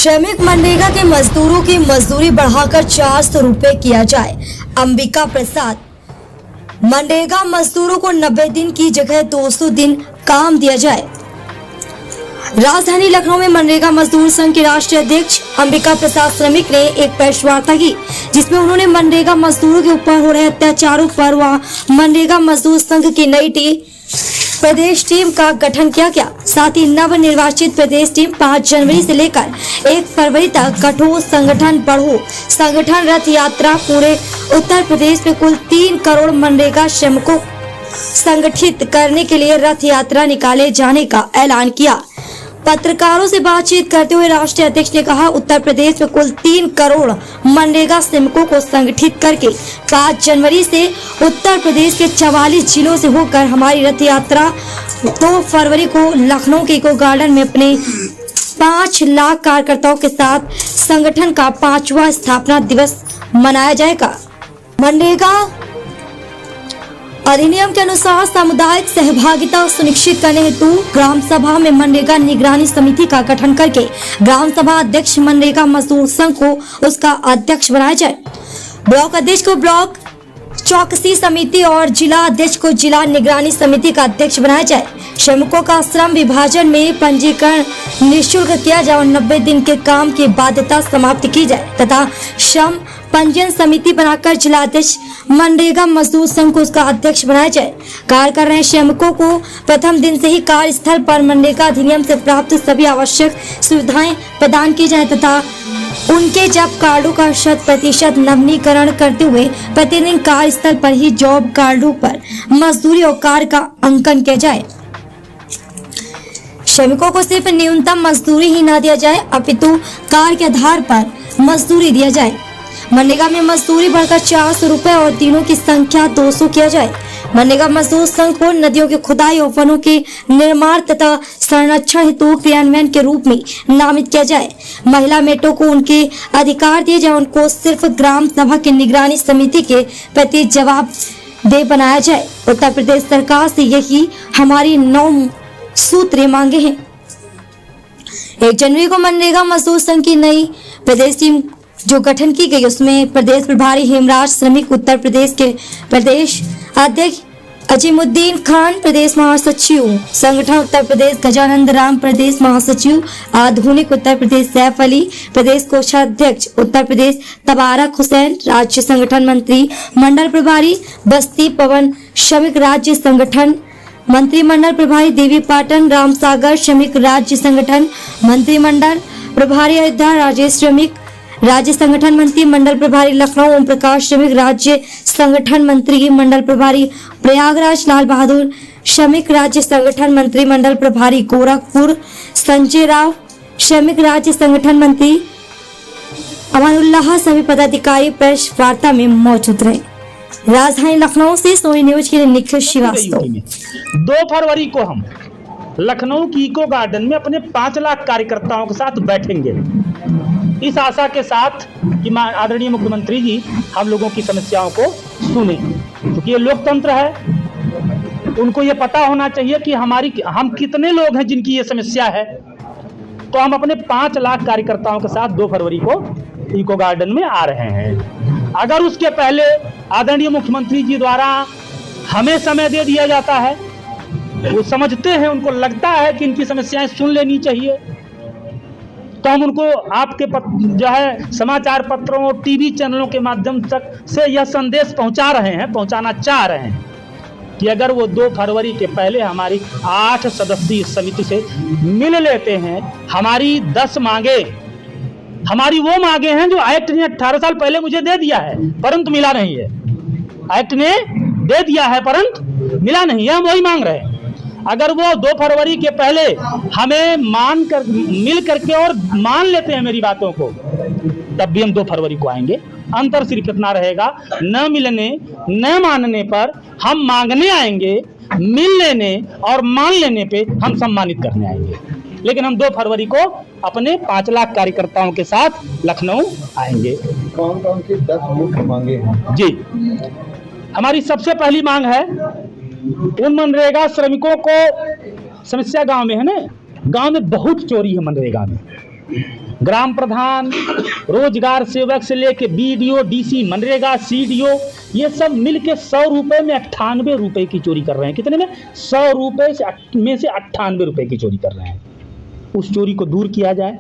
श्रमिक मनरेगा के मजदूरों की मजदूरी बढ़ाकर 400 रुपए किया जाए। अंबिका प्रसाद। मनरेगा मजदूरों को 90 दिन की जगह 200 दिन काम दिया जाए। राजधानी लखनऊ में मनरेगा मजदूर संघ के राष्ट्रीय अध्यक्ष अंबिका प्रसाद श्रमिक ने एक प्रेस वार्ता की, जिसमें उन्होंने मनरेगा मजदूरों के ऊपर हो रहे अत्याचारों पर व मनरेगा मजदूर संघ की नई प्रदेश टीम का गठन किया गया। साथ ही नवनिर्वाचित प्रदेश टीम 5 जनवरी से लेकर 1 फरवरी तक कठोर संगठन बढ़ो संगठन रथ यात्रा पूरे उत्तर प्रदेश में कुल 3 करोड़ मनरेगा श्रमिकों संगठित करने के लिए रथ यात्रा निकाले जाने का ऐलान किया। पत्रकारों से बातचीत करते हुए राष्ट्रीय अध्यक्ष ने कहा, उत्तर प्रदेश में कुल 3 करोड़ मनरेगा श्रमिकों को संगठित करके 5 जनवरी से उत्तर प्रदेश के 44 जिलों से होकर हमारी रथ यात्रा 2 फरवरी को लखनऊ के इको गार्डन में अपने 5 लाख कार्यकर्ताओं के साथ संगठन का 5वां स्थापना दिवस मनाया जाएगा। मनरेगा अधिनियम के अनुसार सामुदायिक सहभागिता सुनिश्चित करने हेतु ग्राम सभा में मनरेगा निगरानी समिति का गठन करके ग्राम सभा अध्यक्ष मनरेगा मजदूर संघ को उसका अध्यक्ष बनाया जाए। ब्लॉक अध्यक्ष को ब्लॉक चौकसी समिति और जिला अध्यक्ष को जिला निगरानी समिति का अध्यक्ष बनाया जाए। श्रमिकों का श्रम विभाजन में पंजीकरण निःशुल्क किया जाए और 90 दिन के काम की बाध्यता समाप्त की जाए तथा श्रम पंजीयन समिति बनाकर जिला अध्यक्ष मनरेगा मजदूर संघ को उसका अध्यक्ष बनाया जाए। कार्य कर रहे श्रमिकों को प्रथम दिन से ही कार्यस्थल पर मनरेगा अधिनियम से प्राप्त सभी आवश्यक सुविधाएं प्रदान की जाए तथा उनके जब कार्डों का 100% नवीनीकरण करते हुए प्रतिदिन कार्यस्थल पर ही जॉब कार्डों पर मजदूरी और कार्य का अंकन किया जाए। श्रमिकों को सिर्फ न्यूनतम मजदूरी ही न दिया जाए अपितु कार्य के आधार पर मजदूरी दिया जाए। मनरेगा में मजदूरी बढ़कर 400 रुपए और दिनों की संख्या 200 किया जाए। मनरेगा मजदूर संघ को नदियों की खुदाई और वनों के निर्माण तथा संरक्षण हेतु क्रियान्वयन के रूप में नामित किया जाए। महिला मेटों को उनके अधिकार दिए जाए। उनको सिर्फ ग्राम सभा की निगरानी समिति के प्रति जवाबदेह बनाया जाए। उत्तर प्रदेश सरकार से यही हमारी 9 सूत्रीय मांगे हैं। 1 जनवरी को मनरेगा मजदूर संघ की नई प्रदेश टीम जो गठन की गई, उसमें प्रदेश प्रभारी हेमराज श्रमिक, उत्तर प्रदेश के प्रदेश अध्यक्ष अजीमुद्दीन खान, प्रदेश महासचिव संगठन उत्तर प्रदेश गजानंद राम, प्रदेश महासचिव आधुनिक उत्तर प्रदेश सैफ अली, प्रदेश कोषाध्यक्ष उत्तर प्रदेश तबारक हुसैन, राज्य संगठन मंत्री मंडल प्रभारी बस्ती पवन, श्रमिक राज्य संगठन मंत्रिमंडल प्रभारी देवी पाटन, राम सागर श्रमिक राज्य संगठन मंत्रिमंडल प्रभारी अयोध्या, राजेश श्रमिक राज्य संगठन मंत्री मंडल प्रभारी लखनऊ, ओम प्रकाश श्रमिक राज्य संगठन मंत्री मंडल प्रभारी प्रयागराज, लाल बहादुर श्रमिक राज्य संगठन मंत्री मंडल प्रभारी गोरखपुर, संजय राव श्रमिक राज्य संगठन मंत्री अमानुल्लाह, सभी पदाधिकारी प्रेस वार्ता में मौजूद रहे। राजधानी लखनऊ से सोनी न्यूज के लिए निखिल श्रीवास्तव। 2 फरवरी को हम लखनऊ की इको गार्डन में अपने 5 लाख कार्यकर्ताओं के साथ बैठेंगे, इस आशा के साथ कि आदरणीय मुख्यमंत्री जी हम लोगों की समस्याओं को सुने, क्योंकि ये लोकतंत्र है। उनको ये पता होना चाहिए कि हम कितने लोग हैं जिनकी ये समस्या है। तो हम अपने 5 लाख कार्यकर्ताओं के साथ 2 फरवरी को इको गार्डन में आ रहे हैं। अगर उसके पहले आदरणीय मुख्यमंत्री जी द्वारा हमें समय दे दिया जाता है, वो समझते हैं, उनको लगता है कि इनकी समस्याएं सुन लेनी चाहिए, तो हम उनको आपके जो है समाचार पत्रों और टीवी चैनलों के माध्यम तक से यह संदेश पहुंचाना चाह रहे हैं कि अगर वो 2 फरवरी के पहले हमारी 8 सदस्यीय समिति से मिल लेते हैं, हमारी 10 मांगे, हमारी वो मांगे हैं जो एक्ट ने 18 साल पहले मुझे दे दिया है परंतु मिला नहीं है। एक्ट ने दे दिया है परंतु मिला नहीं है, हम वही मांग रहे हैं। अगर वो 2 फरवरी के पहले हमें मिल करके और मान लेते हैं मेरी बातों को, तब भी हम 2 फरवरी को आएंगे। अंतर सिर्फ इतना रहेगा, न मिलने न मानने पर हम मांगने आएंगे, मिल लेने और मान लेने पे हम सम्मानित करने आएंगे। लेकिन हम 2 फरवरी को अपने 5 लाख कार्यकर्ताओं के साथ लखनऊ आएंगे। कौन-कौन सी 10 मुख्य मांगे हैं? जी, हमारी सबसे पहली मांग है, उन मनरेगा श्रमिकों को समस्या गांव में है ना, गांव में बहुत चोरी है मनरेगा में। ग्राम प्रधान, रोजगार सेवक से लेके बीडीओ, डीसी, मनरेगा, सीडीओ, ये सब मिलके 100 रुपए में 98 रुपए की चोरी कर रहे हैं। कितने में? 100 रुपए में से 98 रुपए की चोरी कर रहे हैं। उस चोरी को दूर किया जाए।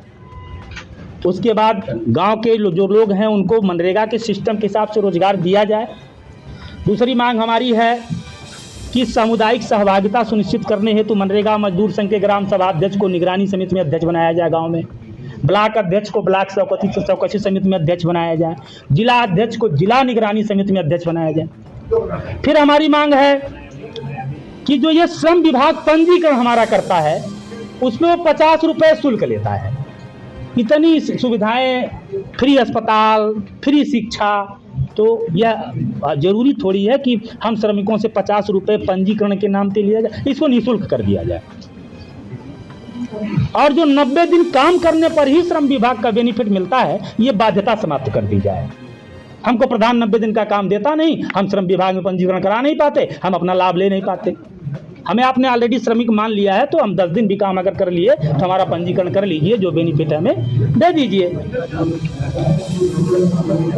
उसके बाद गांव के जो लोग हैं उनको मनरेगा के सिस्टम के हिसाब से रोजगार दिया जाए। दूसरी मांग हमारी है कि सामुदायिक सहभागिता सुनिश्चित करने हेतु मनरेगा मजदूर संघ के ग्राम सभा अध्यक्ष को निगरानी समिति में अध्यक्ष बनाया जाए। गांव में ब्लॉक अध्यक्ष को ब्लॉक चौकसी समिति में अध्यक्ष बनाया जाए। जिला अध्यक्ष को जिला निगरानी समिति में अध्यक्ष बनाया जाए। फिर हमारी मांग है कि जो ये श्रम विभाग पंजीकरण हमारा करता है उसमें वो 50 रुपये शुल्क लेता है। इतनी सुविधाएं, फ्री अस्पताल, फ्री शिक्षा, तो यह जरूरी थोड़ी है कि हम श्रमिकों से 50 रुपये पंजीकरण के नाम पे लिया जाए। इसको निःशुल्क कर दिया जाए और जो 90 दिन काम करने पर ही श्रम विभाग का बेनिफिट मिलता है, ये बाध्यता समाप्त कर दी जाए। हमको प्रधान 90 दिन का काम देता नहीं, हम श्रम विभाग में पंजीकरण करा नहीं पाते, हम अपना लाभ ले नहीं पाते। हमें आपने ऑलरेडी श्रमिक मान लिया है, तो हम 10 दिन भी काम अगर कर लिए तो हमारा पंजीकरण कर लीजिए, जो बेनिफिट है हमें दे दीजिए।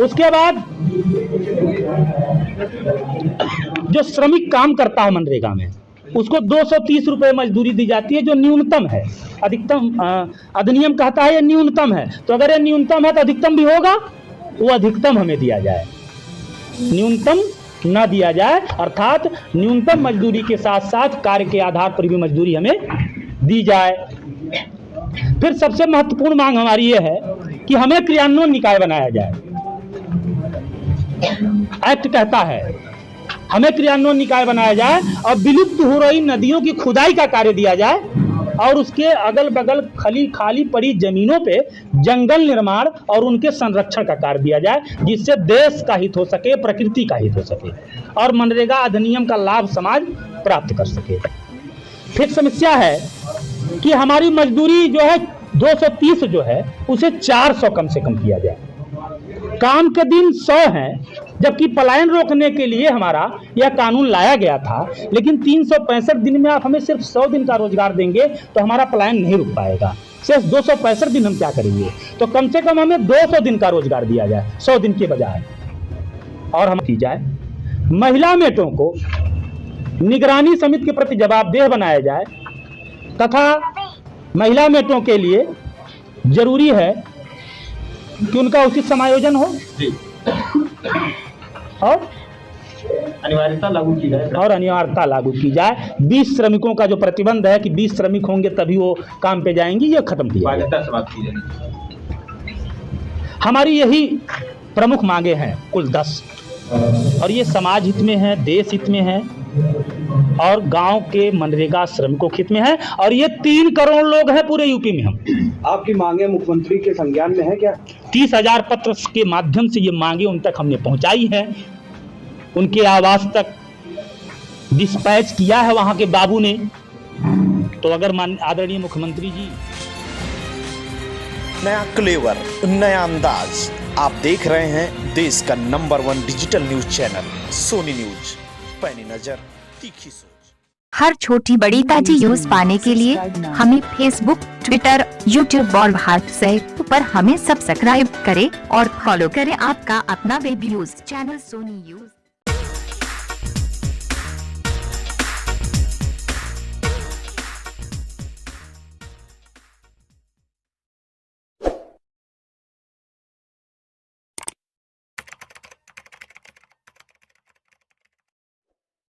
उसके बाद जो श्रमिक काम करता है मनरेगा में, उसको 230 रुपये मजदूरी दी जाती है, जो न्यूनतम है। अधिकतम अधिनियम कहता है ये न्यूनतम है, तो अगर ये न्यूनतम है तो अधिकतम भी होगा, वो अधिकतम हमें दिया जाए, न्यूनतम न दिया जाए। अर्थात न्यूनतम मजदूरी के साथ साथ कार्य के आधार पर भी मजदूरी हमें दी जाए। फिर सबसे महत्वपूर्ण मांग हमारी ये है कि हमें क्रियान्वयन निकाय बनाया जाए। एक्ट कहता है हमें क्रियान्वयन निकाय बनाया जाए और विलुप्त हो रही नदियों की खुदाई का कार्य दिया जाए और उसके अगल बगल खाली पड़ी जमीनों पे जंगल निर्माण और उनके संरक्षण का कार्य दिया जाए, जिससे देश का हित हो सके, प्रकृति का हित हो सके और मनरेगा अधिनियम का लाभ समाज प्राप्त कर सके। फिर समस्या है कि हमारी मजदूरी जो है 230 जो है उसे 400 कम से कम किया जाए। काम के दिन 100 हैं, जबकि पलायन रोकने के लिए हमारा यह कानून लाया गया था, लेकिन 365 दिन में आप हमें सिर्फ 100 दिन का रोजगार देंगे तो हमारा पलायन नहीं रुक पाएगा। सिर्फ 265 दिन हम क्या करेंगे? तो कम से कम हमें 200 दिन का रोजगार दिया जाए 100 दिन के बजाय। और हम की जाए महिला मेटों को निगरानी समिति के प्रति जवाबदेह बनाया जाए तथा महिला मेटों के लिए जरूरी है कि उनका उचित समायोजन हो और अनिवार्यता लागू की जाए। 20 श्रमिकों का जो प्रतिबंध है कि 20 श्रमिक होंगे तभी वो काम पे जाएंगी, ये खत्म किया जाए। हमारी यही प्रमुख मांगे हैं, कुल 10, और ये समाज हित में है, देश हित में है और गांव के मनरेगा श्रमिकों के हित में है। और ये 3 करोड़ लोग हैं पूरे यूपी में। हम आपकी मांगे मुख्यमंत्री के संज्ञान में है क्या? 30,000 पत्र के माध्यम से ये मांगे उन तक हमने पहुंचाई है, उनके आवास तक डिस्पैच किया है वहां के बाबू ने। तो अगर आदरणीय मुख्यमंत्री जी, नया क्लेवर, नया अंदाज, आप देख रहे हैं देश का number 1 digital news channel Soni news. पैनी नजर, तीखी सोच। हर छोटी बड़ी ताजी न्यूज पाने के लिए हमें फेसबुक, ट्विटर, यूट्यूब और व्हाट्सएप पर हमें सब्सक्राइब करें और फॉलो करें आपका अपना web news channel Soni news.